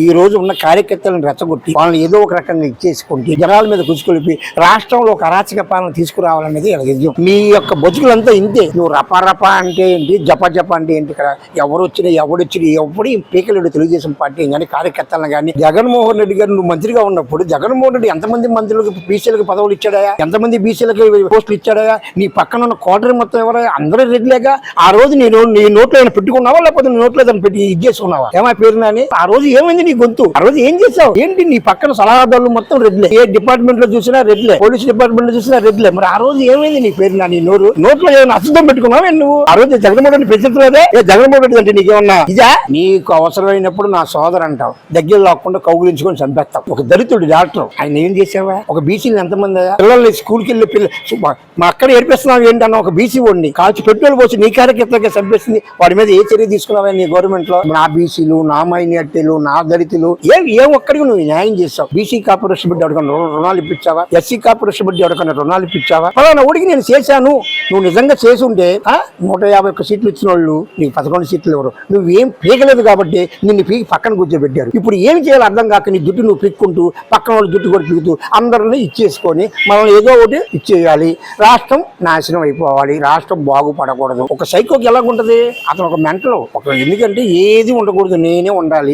ఈ రోజు ఉన్న కార్యకర్తలను రెచ్చగొట్టి వాళ్ళని ఏదో ఒక రకంగా ఇచ్చేసుకుంటే జనాల మీద కుచుకొలిపి రాష్ట్రంలో ఒక అరాచక పాలన తీసుకురావాలనేది విజయం. మీ యొక్క బతుకులంతా ఇంతే. నువ్వు రపా అంటే ఏంటి, జప అంటే ఏంటి? ఇక్కడ ఎవరొచ్చినా ఎవడు పీకలేడు తెలుగుదేశం పార్టీ కానీ కార్యకర్తలను కానీ. జగన్మోహన్ రెడ్డి గారు నువ్వు మంత్రిగా ఉన్నప్పుడు జగన్మోహన్ రెడ్డి ఎంతమంది మంత్రులకు బీసీలకు పదవులు ఇచ్చాడా? ఎంతమంది బీసీలకు పోస్టులు ఇచ్చాడా? నీ పక్కన ఉన్న కోటరీ మొత్తం ఎవరు? అందరూ రెడ్లేగా. ఆ రోజు నీ నోట్లో ఏమైనా పెట్టుకున్నావా, లేకపోతే నీ నోట్లో ఏదైనా పెట్టి ఇది చేసుకున్నావా? ఏమై పేరు నాని ఆ రోజు ఏమైంది నీ గొంతు? ఆ రోజు ఏం చేసావు? ఏంటి నీ పక్కన సలహాదారులు మొత్తం రెడ్లే. ఏ డిపార్ట్మెంట్ లో చూసినా రెడ్లే, పోలీస్ డిపార్ట్మెంట్ లో చూసినా రెడ్లే. మరి ఆ రోజు ఏమైంది నీ పేరు నాని? నోట్లో ఏమైనా అశుద్ధం పెట్టుకున్నావా నువ్వు? ఆ రోజు జగన్మోహన్ రెడ్డి పెంచలేదే. జగన్మోహన్ రెడ్డి అంటే నీకేమన్నా ఇజా? నీకు అవసరమైనప్పుడు నా సోదరు అంటావు, దగ్గర లాక్కుండా కౌగులించుకొని చంపేస్తావు. ఒక దళితుడు డాక్టర్, ఆయన ఏం చేసావా? ఒక బీసీలు ఎంతమంది పిల్లల్ని స్కూల్కి వెళ్ళి మా అక్కడ ఏర్పిస్తున్నావు ఏంటన్నా? ఒక బీసీ వాడిని కాల్చి పెట్రోల్ పోసి నీ కార్యకర్తగా చంపేసింది. వాడి మీద ఏ చర్య తీసుకున్నావా నీ గవర్నమెంట్ లో? నా బీసీలు, నా మైనార్టీలు, నా దళితులు ఏ ఒక్కడికి నువ్వు న్యాయం చేస్తావు? బీసీ కార్పొరేషన్ బట్టి ఎవరికన్నా రుణాలు ఇప్పించావా? ఎస్సీ కార్పొరేషన్ బట్టి ఎవరికన్నా రుణాలు ఇప్పించావా? ఫలానా ఊడికి నేను చేశాను, నువ్వు నిజంగా చేసి ఉంటే 151 సీట్లు ఇచ్చిన వాళ్ళు నీకు 11 సీట్లు ఎవరు? నువ్వేం పీకలేదు కాబట్టి నిన్ను పీకి పక్కన కూర్చోబెట్టారు. ఇప్పుడు ఏం చేయాలో అర్థం కాక నీ జుట్టు నువ్వు పీక్కుంటూ పక్కన వాళ్ళు జుట్టు కూడా పీకుతూ అందరినీ ఇచ్చేసుకొని మనం ఏదో ఒకటి ఇచ్చేయాలి. రాష్ట్రం నాశనం అయిపోవాలి, రాష్ట్రం బాగుపడకూడదు. ఒక సైకోకి ఎలాగుంటది? అతను ఒక మెంటల్. ఎందుకంటే ఏది ఉండకూడదు, నేనే ఉండాలి.